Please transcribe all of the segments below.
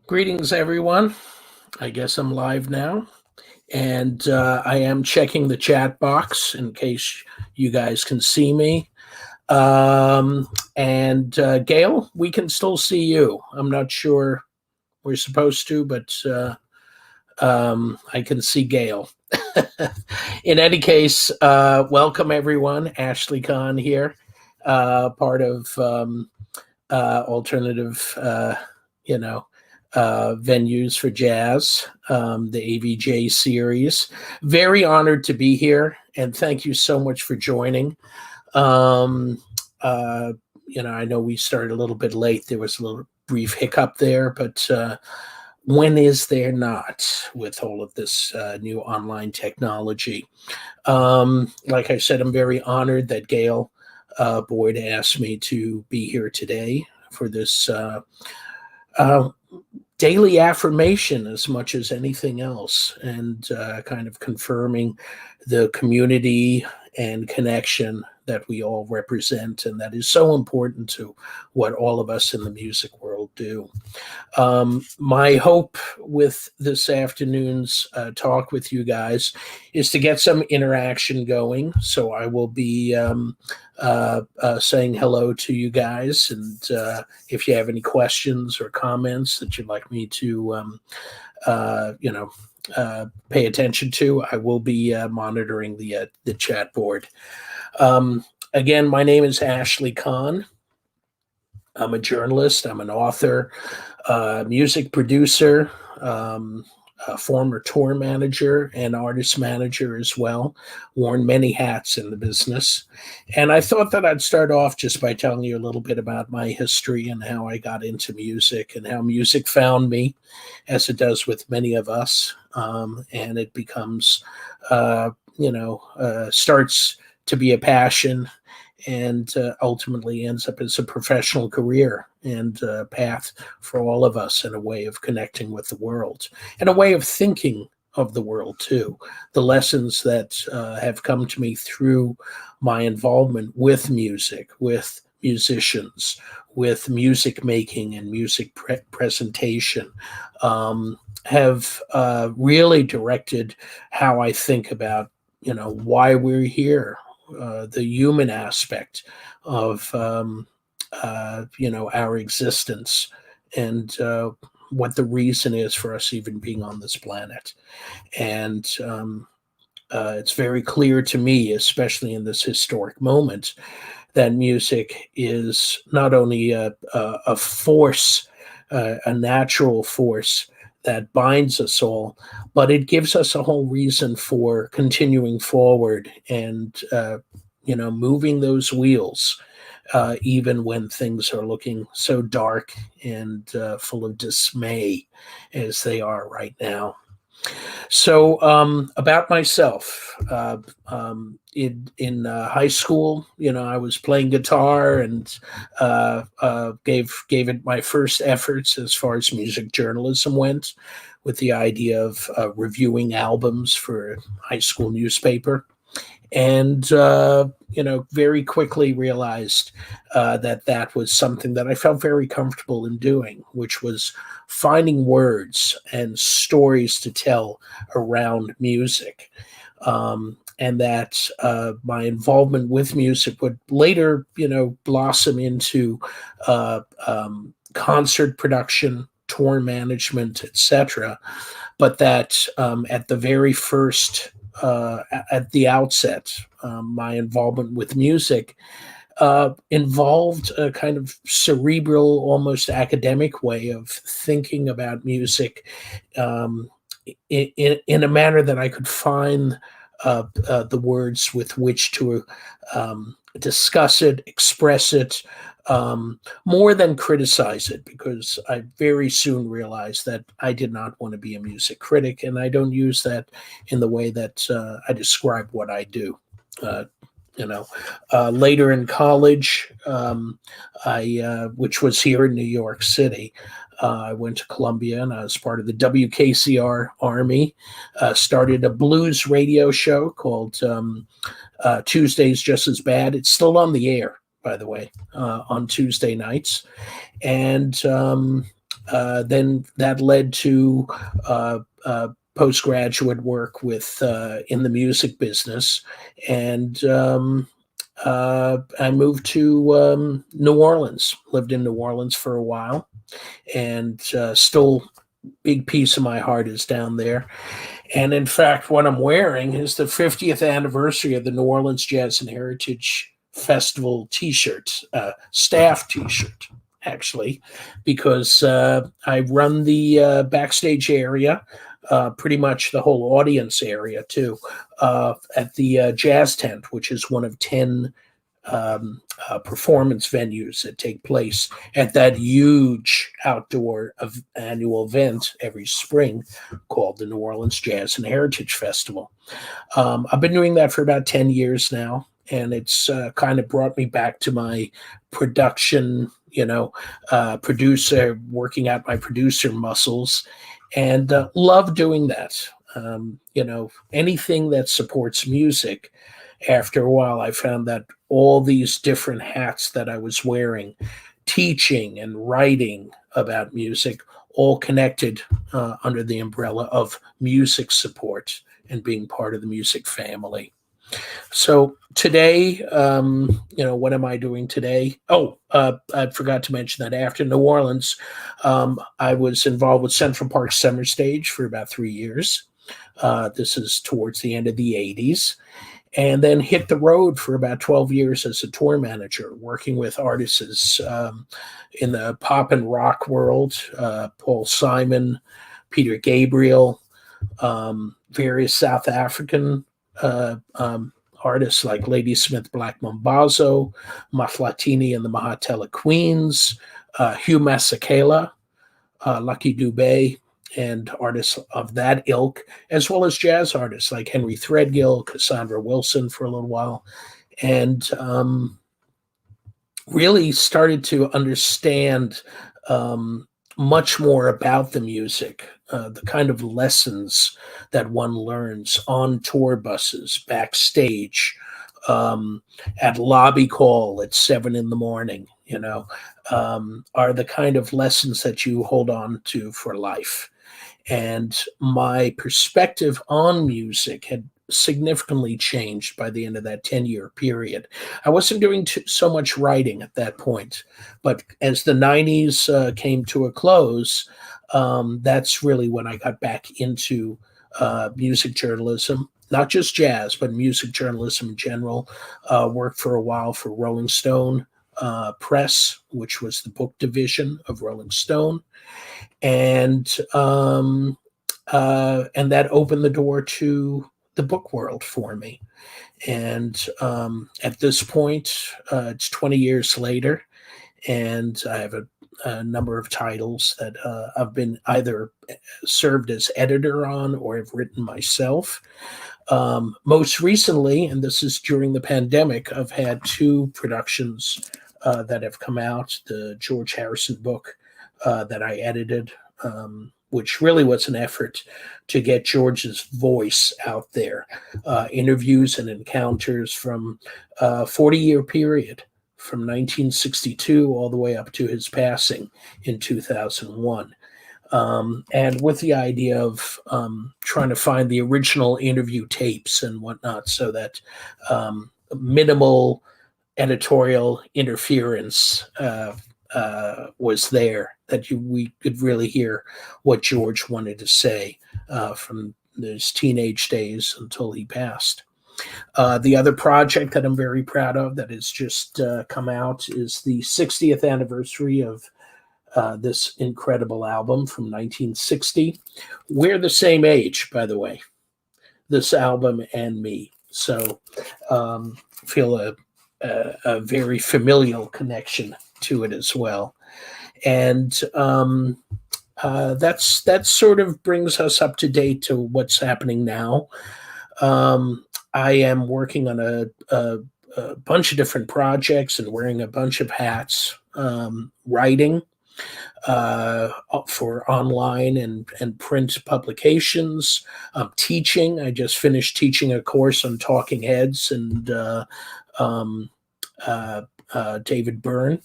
Greetings, everyone. I guess I'm live now. And I am checking the chat box in case you guys can see me. And Gail, we can still see you. I'm not sure we're supposed to, but I can see Gail. In any case, welcome everyone. Ashley Kahn here, part of alternative, you know, venues for jazz, the AVJ series. Very honored to be here, and thank you so much for joining. Um, uh, I know we started a little bit late. There was a little brief hiccup there, but when is there not with all of this new online technology? Like I said, I'm very honored that Gail Boyd asked me to be here today for this uh, daily affirmation as much as anything else, and kind of confirming the community and connection that we all represent, and that is so important to what all of us in the music world do. My hope with this afternoon's talk with you guys is to get some interaction going. So I will be saying hello to you guys. And if you have any questions or comments that you'd like me to, pay attention to, I will be monitoring the chat board. Again, my name is Ashley Kahn. I'm a journalist. I'm an author, music producer, a former tour manager and artist manager as well. Worn many hats in the business. And I thought that I'd start off just by telling you a little bit about my history and how I got into music and how music found me, as it does with many of us. And it becomes, starts to be a passion, and ultimately ends up as a professional career and path for all of us, and a way of connecting with the world and a way of thinking of the world too. The lessons that have come to me through my involvement with music, with musicians, with music making and music presentation, have really directed how I think about, why we're here, the human aspect of our existence, and what the reason is for us even being on this planet. And it's very clear to me, especially in this historic moment, that music is not only a force, a natural force that binds us all, but it gives us a whole reason for continuing forward and moving those wheels, even when things are looking so dark and full of dismay as they are right now. So, about myself, in high school, I was playing guitar and gave it my first efforts as far as music journalism went, with the idea of reviewing albums for a high school newspaper. And very quickly realized that was something that I felt very comfortable in doing, which was finding words and stories to tell around music. And that my involvement with music would later, blossom into concert production, tour management, etc. But that at the very first, at the outset, my involvement with music involved a kind of cerebral, almost academic way of thinking about music, in a manner that I could find the words with which to discuss it, express it, more than criticize it, because I very soon realized that I did not want to be a music critic, and I don't use that in the way that I describe what I do. Later in college, which was here in New York City, I went to Columbia and I was part of the WKCR Army, started a blues radio show called Tuesdays Just As Bad. It's still on the air, by the way, on Tuesday nights. And Then that led to postgraduate work with in the music business, and I moved to New Orleans. Lived in New Orleans for a while, and still big piece of my heart is down there. And in fact, what I'm wearing is the 50th anniversary of the New Orleans Jazz and Heritage Festival T-shirt, staff T-shirt, actually, because I run the backstage area, pretty much the whole audience area too, at the Jazz Tent, which is one of 10 performance venues that take place at that huge outdoor annual event every spring called the New Orleans Jazz and Heritage Festival. I've been doing that for about 10 years now, and it's kind of brought me back to my production, producer, working out my producer muscles, and love doing that. Anything that supports music. After a while, I found that all these different hats that I was wearing, teaching and writing about music, all connected under the umbrella of music support and being part of the music family. So today, what am I doing today? Oh, I forgot to mention that after New Orleans, I was involved with Central Park Summer Stage for about 3 years. This is towards the end of the 80s. And then hit the road for about 12 years as a tour manager, working with artists in the pop and rock world, Paul Simon, Peter Gabriel, various South African artists like Ladysmith Black Mambazo, Maflatini and the Mahatela Queens, Hugh Masekela, Lucky Dubé, and artists of that ilk, as well as jazz artists like Henry Threadgill, Cassandra Wilson for a little while, and really started to understand much more about the music, the kind of lessons that one learns on tour buses, backstage, at lobby call at 7 a.m, are the kind of lessons that you hold on to for life. And my perspective on music had significantly changed by the end of that 10-year period. I wasn't doing so much writing at that point, but as the 90s came to a close, that's really when I got back into music journalism, not just jazz, but music journalism in general. Worked for a while for Rolling Stone Press, which was the book division of Rolling Stone. And that opened the door to the book world for me. And at this point, it's 20 years later, and I have a number of titles that I've been either served as editor on or have written myself. Most recently, and this is during the pandemic, I've had 2 productions that have come out. The George Harrison book that I edited, which really was an effort to get George's voice out there. Interviews and encounters from a 40-year period, from 1962 all the way up to his passing in 2001. And with the idea of trying to find the original interview tapes and whatnot, so that minimal editorial interference was there, that we could really hear what George wanted to say from his teenage days until he passed. The other project that I'm very proud of that has just come out is the 60th anniversary of this incredible album from 1960. We're the same age, by the way, this album and me. So feel a very familial connection to it as well. And that sort of brings us up to date to what's happening now. I am working on a bunch of different projects and wearing a bunch of hats, writing for online and print publications. Teaching. I just finished teaching a course on Talking Heads and David Byrne.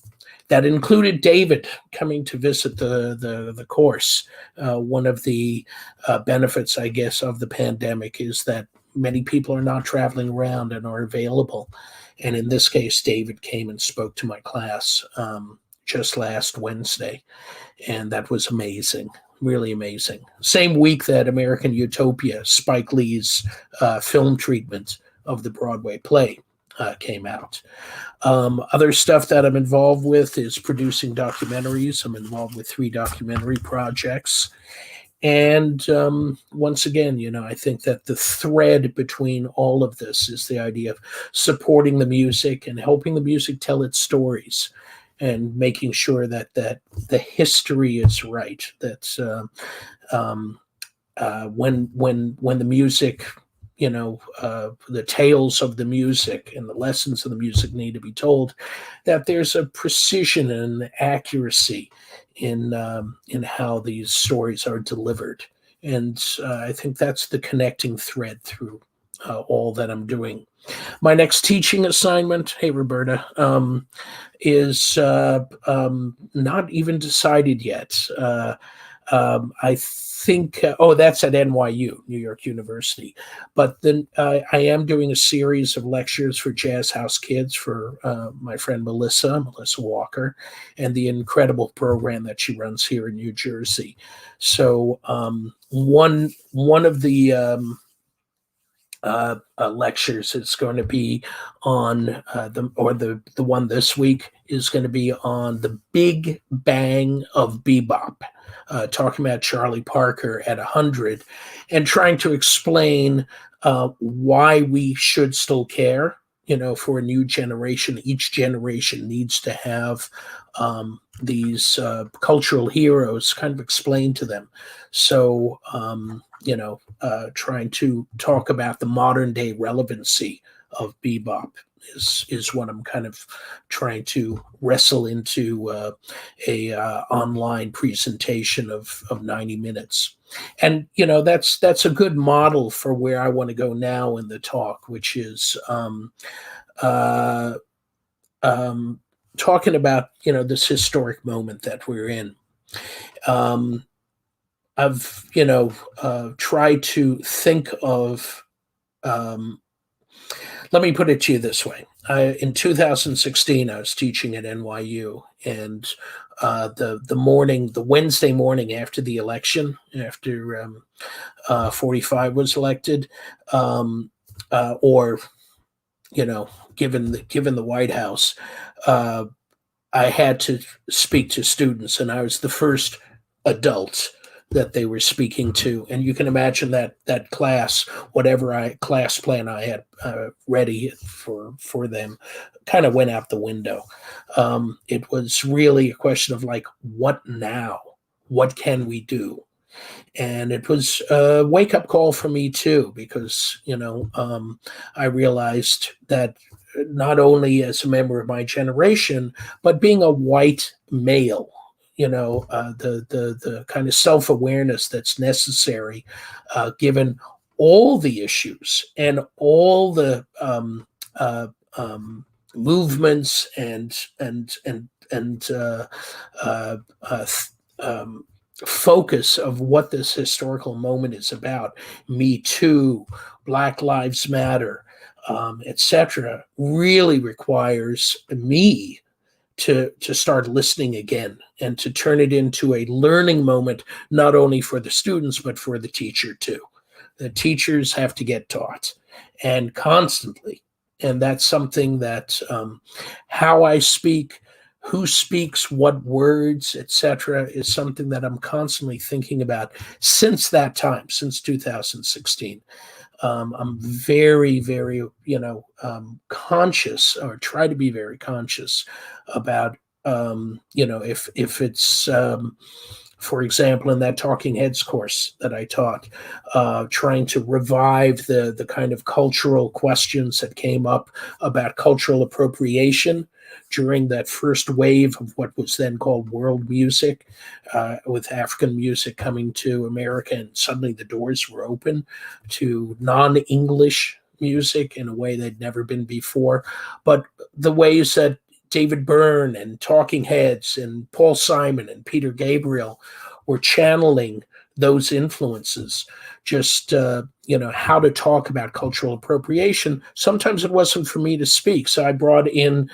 that included David coming to visit the course. One of the benefits, I guess, of the pandemic is that many people are not traveling around and are available. And in this case, David came and spoke to my class just last Wednesday, and that was amazing, really amazing. Same week that American Utopia, Spike Lee's film treatment of the Broadway play, came out. Other stuff that I'm involved with is producing documentaries. I'm involved with 3 documentary projects. And once again, I think that the thread between all of this is the idea of supporting the music and helping the music tell its stories, and making sure that the history is right. That when the music, the tales of the music and the lessons of the music need to be told, that there's a precision and accuracy in how these stories are delivered. And I think that's the connecting thread through all that I'm doing. My next teaching assignment, hey Roberta, is not even decided yet. I think, that's at NYU, New York University. But then I am doing a series of lectures for Jazz House Kids for my friend Melissa Walker, and the incredible program that she runs here in New Jersey. So one of the lectures is going to be on the one this week is going to be on the Big Bang of Bebop, talking about Charlie Parker at 100 and trying to explain why we should still care. For a new generation, each generation needs to have these cultural heroes kind of explained to them. So, trying to talk about the modern day relevancy of bebop is what I'm kind of trying to wrestle into a online presentation of 90 minutes. And, that's a good model for where I want to go now in the talk, which is talking about, this historic moment that we're in. I've, tried to think of, let me put it to you this way. In 2016, I was teaching at NYU, and the Wednesday morning after the election, after 45 was elected, or given the White House, I had to speak to students, and I was the first adult that they were speaking to. And you can imagine that class, whatever class plan I had ready for them, kind of went out the window. It was really a question of like, what now? What can we do? And it was a wake-up call for me too, because I realized that not only as a member of my generation, but being a white male, the kind of self-awareness that's necessary, given all the issues and all the movements and focus of what this historical moment is about. Me Too, Black Lives Matter, etc., really requires me to start listening again and to turn it into a learning moment, not only for the students, but for the teacher too. The teachers have to get taught, and constantly. And that's something that how I speak, who speaks what words, etc., is something that I'm constantly thinking about since that time, since 2016. I'm very, very, conscious, or try to be very conscious about, if it's, for example, in that Talking Heads course that I taught, trying to revive the kind of cultural questions that came up about cultural appropriation during that first wave of what was then called world music, with African music coming to America, and suddenly the doors were open to non-English music in a way they'd never been before. But the ways that David Byrne and Talking Heads and Paul Simon and Peter Gabriel were channeling those influences. Just how to talk about cultural appropriation. Sometimes it wasn't for me to speak, so I brought in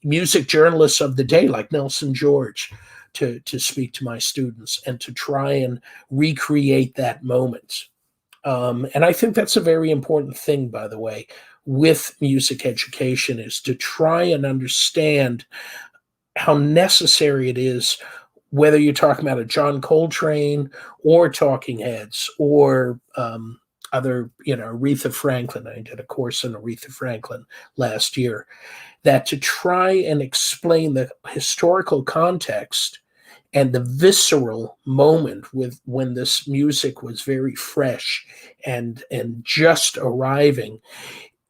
music journalists of the day, like Nelson George, to speak to my students and to try and recreate that moment. And I think that's a very important thing, by the way, with music education, is to try and understand how necessary it is, whether you're talking about a John Coltrane or Talking Heads or other, Aretha Franklin. I did a course on Aretha Franklin last year, that to try and explain the historical context and the visceral moment with when this music was very fresh and just arriving.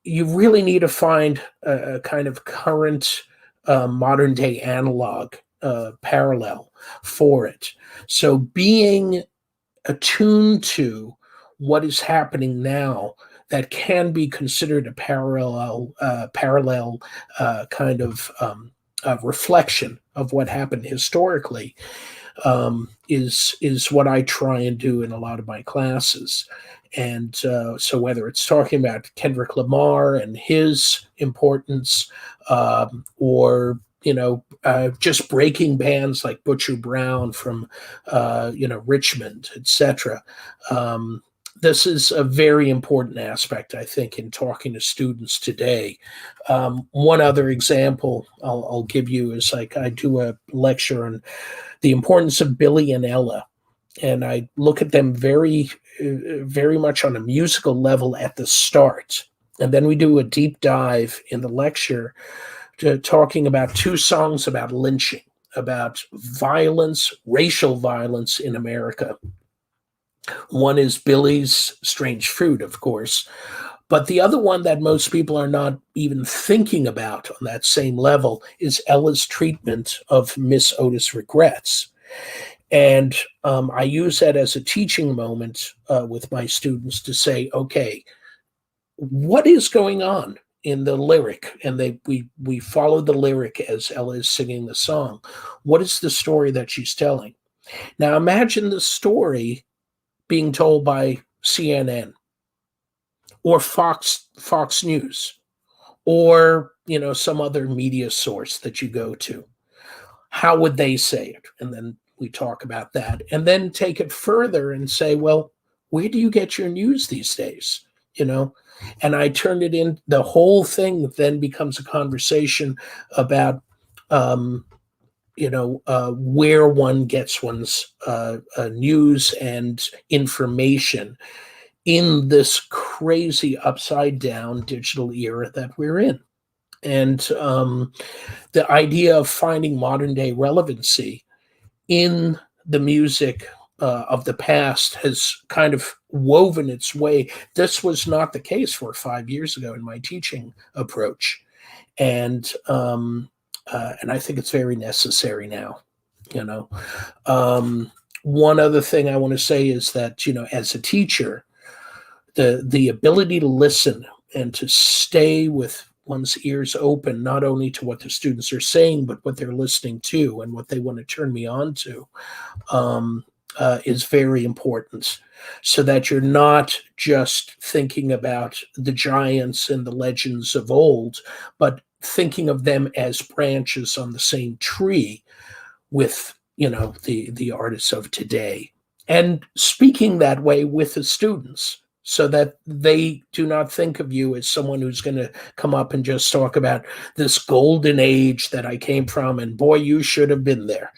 You really need to find a kind of current modern day analog parallel for it. So being attuned to what is happening now that can be considered a parallel kind of reflection of what happened historically is what I try and do in a lot of my classes. And so whether it's talking about Kendrick Lamar and his importance, or just breaking bands like Butcher Brown from Richmond, etc. This is a very important aspect, I think, in talking to students today. One other example I'll give you is, like, I do a lecture on the importance of Billy and Ella, and I look at them very, very much on a musical level at the start. And then we do a deep dive in the lecture to talking about two songs about lynching, about violence, racial violence in America. One is Billy's Strange Fruit, of course, but the other one that most people are not even thinking about on that same level is Ella's treatment of Miss Otis Regrets. And I use that as a teaching moment with my students to say, okay, what is going on in the lyric? And we follow the lyric as Ella is singing the song. What is the story that she's telling? Now imagine the story being told by CNN or Fox News or some other media source that you go to. How would they say it? And then we talk about that, and then take it further and say, well, where do you get your news these days? And I turn it in. The whole thing then becomes a conversation about where one gets one's news and information in this crazy upside down digital era that we're in. And the idea of finding modern day relevancy in the music of the past has kind of woven its way. This was not the case 4 or 5 years ago in my teaching approach. And I think it's very necessary now. One other thing I want to say is that, as a teacher, the ability to listen and to stay with one's ears open, not only to what the students are saying, but what they're listening to and what they want to turn me on to, is very important, so that you're not just thinking about the giants and the legends of old, but thinking of them as branches on the same tree with, the artists of today, and speaking that way with the students, so that they do not think of you as someone who's going to come up and just talk about this golden age that I came from, and boy, you should have been there.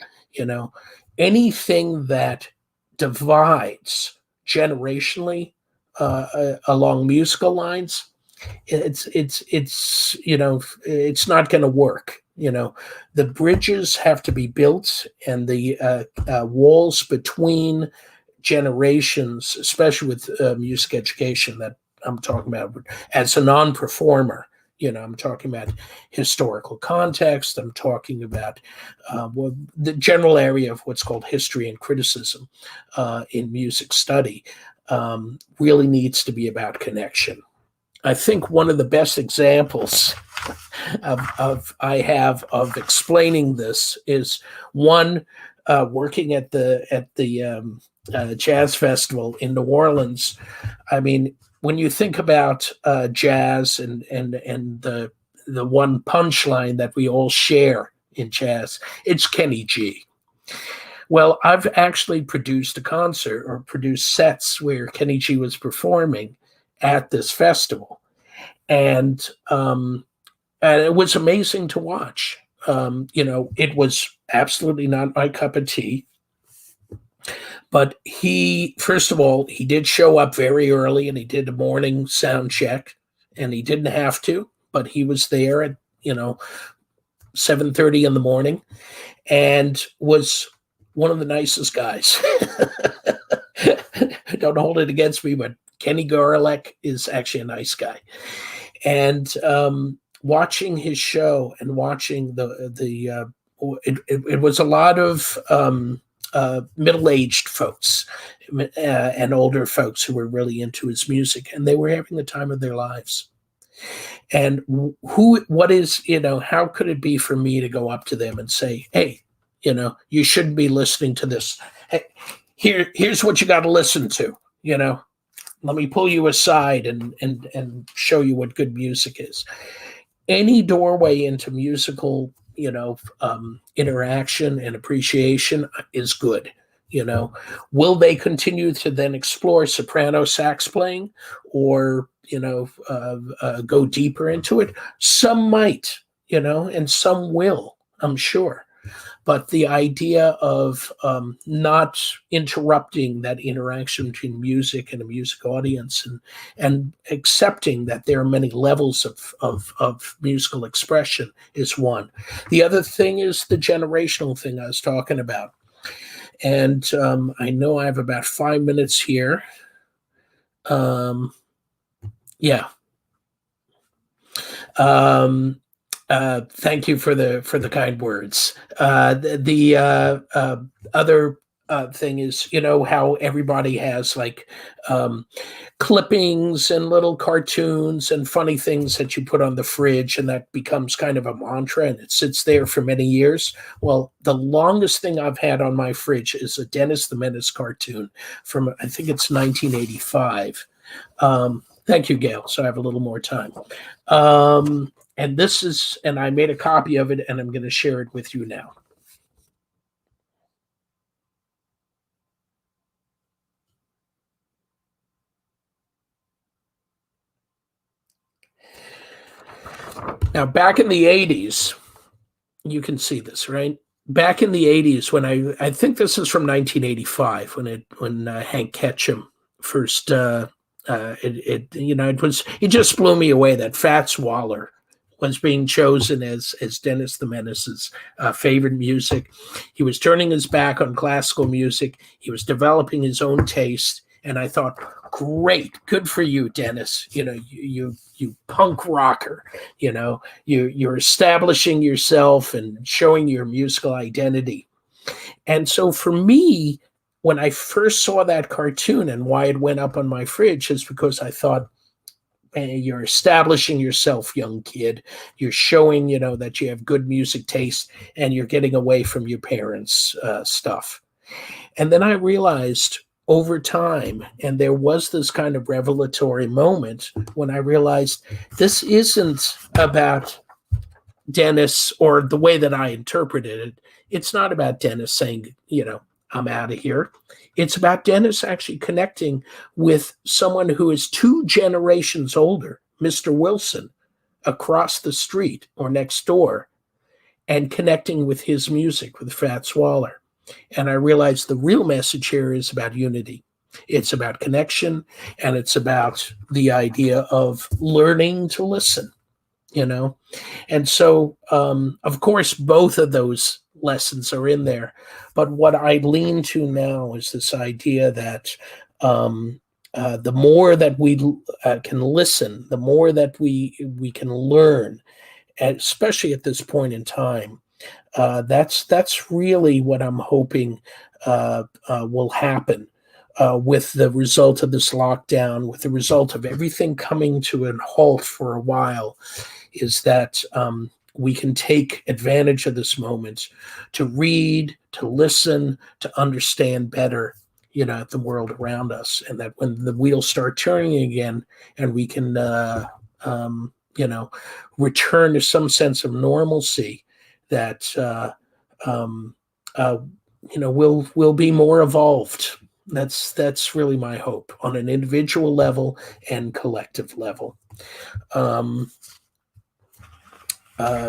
Anything that divides generationally along musical lines, it's not going to work. The bridges have to be built, and the walls between generations, especially with music education that I'm talking about as a non-performer. I'm talking about historical context. I'm talking about the general area of what's called history and criticism in music study. Really needs to be about connection. I think one of the best examples I have of explaining this is one, working at the jazz festival in New Orleans. I mean, when you think about jazz and the one punchline that we all share in jazz, it's Kenny G. Well, I've actually produced a concert or produced sets where Kenny G was performing at this festival, and it was amazing to watch. It was absolutely not my cup of tea, but he, first of all, he did show up very early and he did a morning sound check, and he didn't have to, but he was there at 7:30 in the morning, and was one of the nicest guys. Don't hold it against me, but Kenny Garlick is actually a nice guy. And watching his show and watching it was a lot of middle-aged folks and older folks who were really into his music, and they were having the time of their lives. And how could it be for me to go up to them and say, hey, you shouldn't be listening to this. Hey, here's what you got to listen to. Let me pull you aside and show you what good music is. Any doorway into musical, interaction and appreciation is good. Will they continue to then explore soprano sax playing, or go deeper into it? Some might, and some will, I'm sure. But the idea of not interrupting that interaction between music and a music audience, and accepting that there are many levels of musical expression, is one. The other thing is the generational thing I was talking about. And I know I have about 5 minutes here. Yeah. Thank you for the kind words. The other thing is, how everybody has like clippings and little cartoons and funny things that you put on the fridge, and that becomes kind of a mantra, and it sits there for many years. Well, the longest thing I've had on my fridge is a Dennis the Menace cartoon from, I think it's 1985. Thank you, Gail. So I have a little more time. And I made a copy of it, and I'm going to share it with you now. Now, back in the 80s, you can see this, right? Back in the 80s, when I think this is from 1985, when Hank Ketchum first, it just blew me away that Fats Waller was being chosen as Dennis the Menace's favorite music. He was turning his back on classical music. He was developing his own taste, and I thought, great, good for you, Dennis. You punk rocker. You're establishing yourself and showing your musical identity. And so for me, when I first saw that cartoon and why it went up on my fridge, is because I thought, you're establishing yourself, young kid. You're showing, that you have good music taste, and you're getting away from your parents' stuff. And then I realized over time, and there was this kind of revelatory moment when I realized this isn't about Dennis, or the way that I interpreted it. It's not about Dennis saying, I'm out of here. It's about Dennis actually connecting with someone who is 2 generations older, Mr. Wilson, across the street or next door, and connecting with his music with Fats Waller. And I realized the real message here is about unity. It's about connection, and it's about the idea of learning to listen, And so, of course, both of those lessons are in there. But what I lean to now is this idea that the more that we can listen, the more that we can learn, especially at this point in time. That's really what I'm hoping will happen with the result of this lockdown, with the result of everything coming to a halt for a while. is that we can take advantage of this moment to read, to listen, to understand better, the world around us, and that when the wheels start turning again, and we can, return to some sense of normalcy, that um, uh, we'll be more evolved. That's really my hope on an individual level and collective level. Um,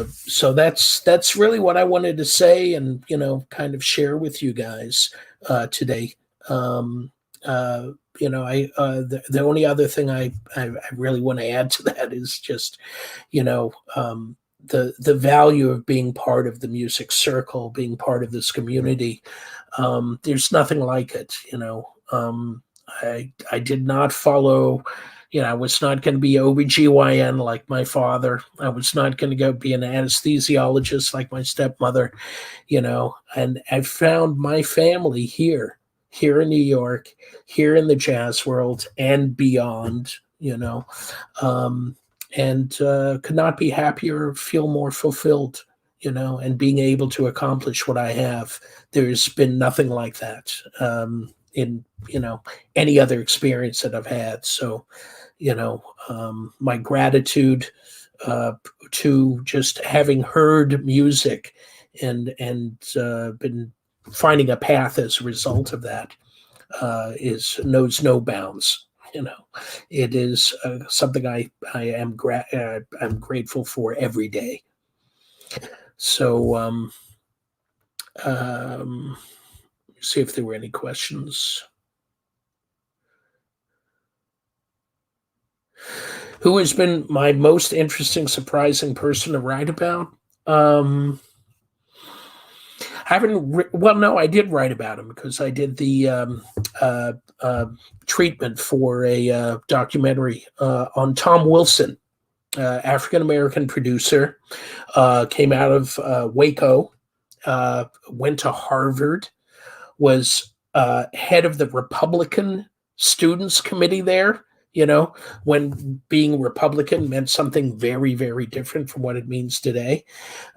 so that's really what I wanted to say, and kind of share with you guys today. Um, uh, the only other thing I really want to add to that is just the value of being part of the music circle, being part of this community. There's nothing like it. I did not follow. I was not going to be OBGYN like my father. I was not going to go be an anesthesiologist like my stepmother, and I found my family here in New York, here in the jazz world and beyond, um, and could not be happier, or feel more fulfilled, and being able to accomplish what I have. There's been nothing like that in, any other experience that I've had. So, my gratitude to just having heard music and been finding a path as a result of that is knows no bounds. It is something I'm grateful for every day. So, see if there were any questions. Who has been my most interesting, surprising person to write about? I haven't. Well, no, I did write about him because I did the uh, treatment for a documentary on Tom Wilson, African American producer, came out of Waco, went to Harvard, was head of the Republican Students Committee there. When being Republican meant something very, very different from what it means today.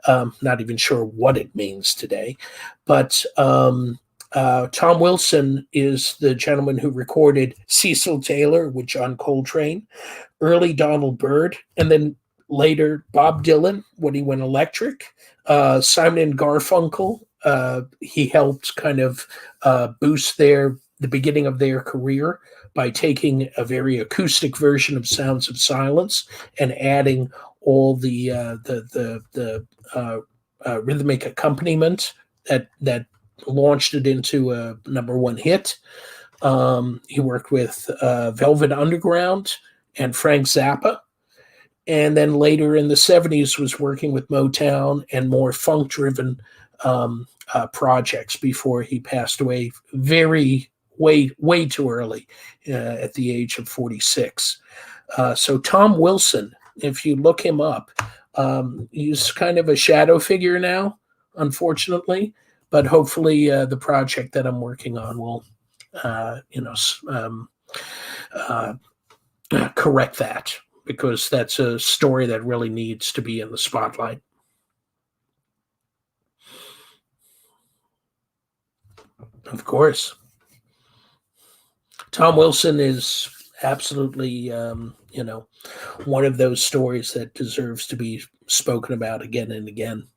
Not even sure what it means today. But Tom Wilson is the gentleman who recorded Cecil Taylor with John Coltrane, early Donald Byrd, and then later Bob Dylan when he went electric. Simon and Garfunkel, he helped kind of boost the beginning of their career by taking a very acoustic version of Sounds of Silence and adding all the rhythmic accompaniment that launched it into a number one hit. He worked with Velvet Underground and Frank Zappa, and then later in the 70s was working with Motown and more funk-driven projects before he passed away way too early at the age of 46. So Tom Wilson, if you look him up, he's kind of a shadow figure now, unfortunately, but hopefully the project that I'm working on will, correct that, because that's a story that really needs to be in the spotlight. Of course. Tom Wilson is absolutely, one of those stories that deserves to be spoken about again and again.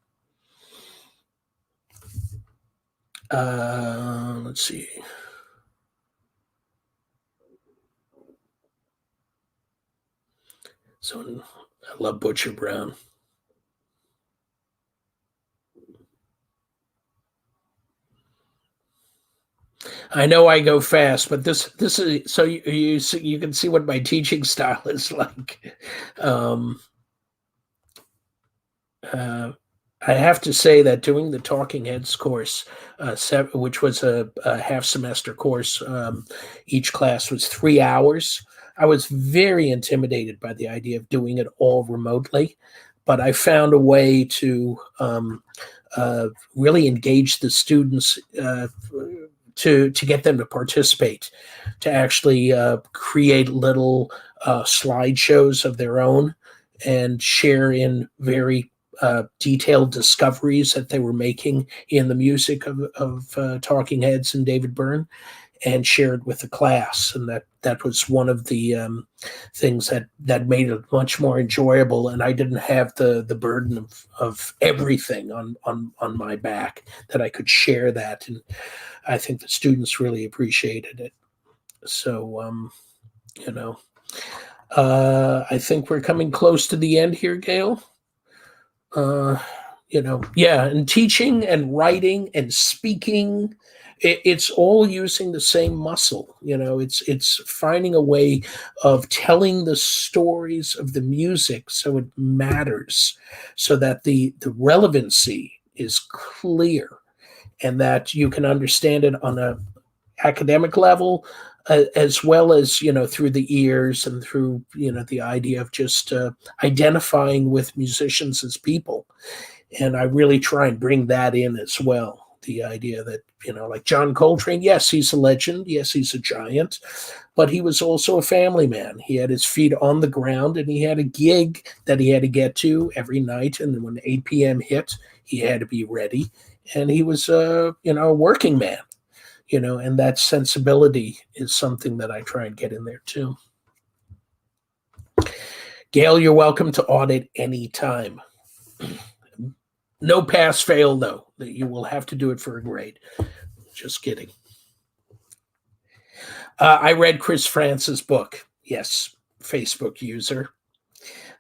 Let's see. So I love Butcher Brown. I know I go fast, but this is so you can see what my teaching style is like. Um, I have to say that doing the Talking Heads course, which was a half semester course, each class was 3 hours. I was very intimidated by the idea of doing it all remotely, but I found a way to really engage the students, to get them to participate, to actually create little slideshows of their own, and share in very detailed discoveries that they were making in the music of Talking Heads and David Byrne, and shared with the class. And that was one of the things that made it much more enjoyable. And I didn't have the burden of everything on my back, that I could share that. And I think the students really appreciated it. So, you know, I think we're coming close to the end here, Gail. Yeah, and teaching and writing and speaking, it's all using the same muscle. It's finding a way of telling the stories of the music so it matters, so that the relevancy is clear, and that you can understand it on a academic level, as well as through the ears, and through the idea of just identifying with musicians as people. And I really try and bring that in as well. The idea that, like John Coltrane, yes, he's a legend. Yes, he's a giant, but he was also a family man. He had his feet on the ground, and he had a gig that he had to get to every night. And when 8 p.m. hit, he had to be ready. And he was, a working man, and that sensibility is something that I try and get in there too. Gail, you're welcome to audit anytime. No pass fail, though. You will have to do it for a grade. Just kidding. I read Chris France's book. Yes, Facebook user.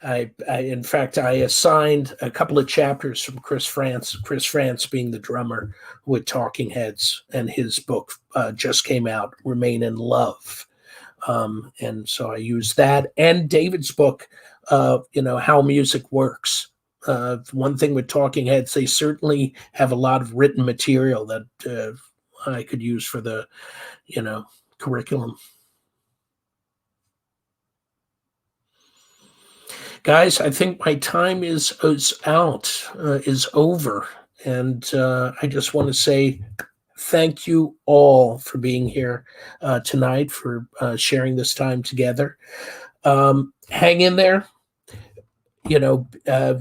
In fact, I assigned a couple of chapters from Chris France being the drummer with Talking Heads, and his book just came out, Remain in Love. And so I used that, and David's book, How Music Works. One thing with Talking Heads, they certainly have a lot of written material that I could use for the, curriculum. Guys, I think my time is over. And I just want to say thank you all for being here tonight, for sharing this time together. Hang in there.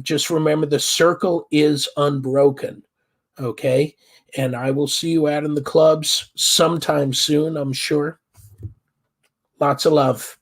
Just remember, the circle is unbroken. Okay. And I will see you out in the clubs sometime soon, I'm sure. Lots of love.